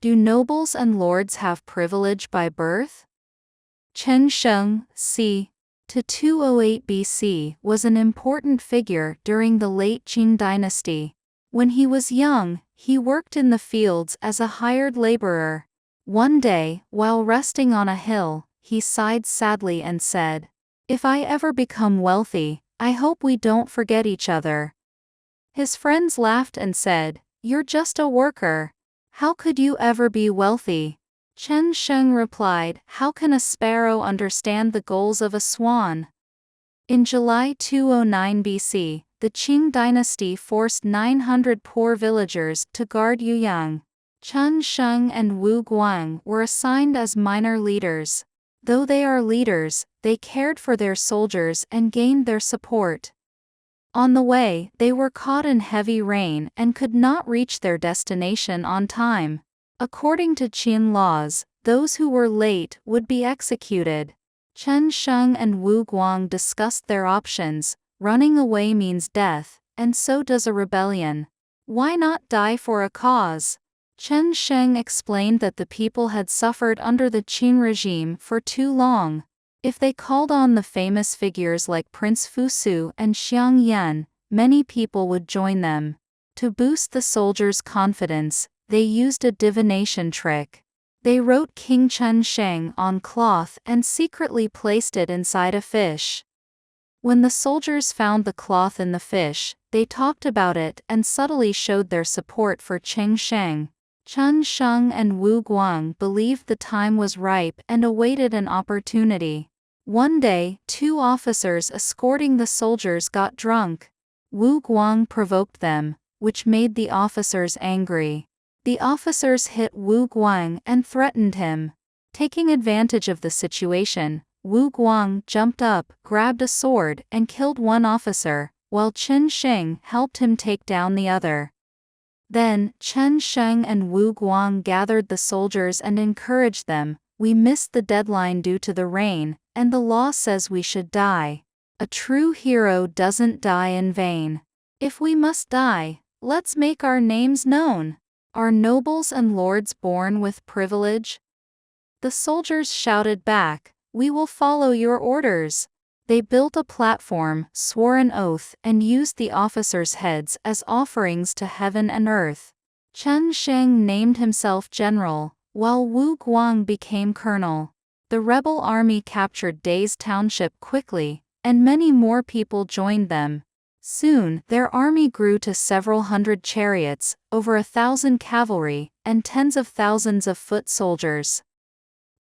Do nobles and lords have privilege by birth? Chen Sheng, c. to 208 BC, was an important figure during the late Qing dynasty. When he was young, he worked in the fields as a hired laborer. One day, while resting on a hill, he sighed sadly and said, "If I ever become wealthy, I hope we don't forget each other." His friends laughed and said, "You're just a worker. How could you ever be wealthy?" Chen Sheng replied, "How can a sparrow understand the goals of a swan?" In July 209 BC, the Qing dynasty forced 900 poor villagers to guard Yuyang. Chen Sheng and Wu Guang were assigned as minor leaders. Though they are leaders, they cared for their soldiers and gained their support. On the way, they were caught in heavy rain and could not reach their destination on time. According to Qin laws, those who were late would be executed. Chen Sheng and Wu Guang discussed their options. Running away means death, and so does a rebellion. Why not die for a cause? Chen Sheng explained that the people had suffered under the Qing regime for too long. If they called on the famous figures like Prince Fusu and Xiang Yan, many people would join them. To boost the soldiers' confidence, they used a divination trick. They wrote King Chen Sheng on cloth and secretly placed it inside a fish. When the soldiers found the cloth in the fish, they talked about it and subtly showed their support for Chen Sheng. Chen Sheng and Wu Guang believed the time was ripe and awaited an opportunity. One day, two officers escorting the soldiers got drunk. Wu Guang provoked them, which made the officers angry. The officers hit Wu Guang and threatened him. Taking advantage of the situation, Wu Guang jumped up, grabbed a sword, and killed one officer, while Chen Sheng helped him take down the other. Then, Chen Sheng and Wu Guang gathered the soldiers and encouraged them. "We missed the deadline due to the rain, and the law says we should die. A true hero doesn't die in vain. If we must die, let's make our names known. Are nobles and lords born with privilege?" The soldiers shouted back, "We will follow your orders." They built a platform, swore an oath, and used the officers' heads as offerings to heaven and earth. Chen Sheng named himself general, while Wu Guang became colonel. The rebel army captured Day's township quickly, and many more people joined them. Soon, their army grew to several hundred chariots, over 1,000 cavalry, and tens of thousands of foot soldiers.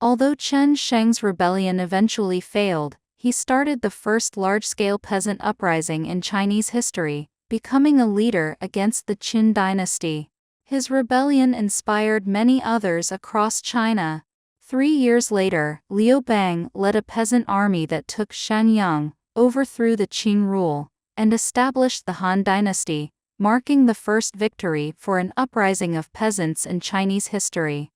Although Chen Sheng's rebellion eventually failed, he started the first large-scale peasant uprising in Chinese history, becoming a leader against the Qin dynasty. His rebellion inspired many others across China. 3 years later, Liu Bang led a peasant army that took Shenyang, overthrew the Qing rule, and established the Han dynasty, marking the first victory for an uprising of peasants in Chinese history.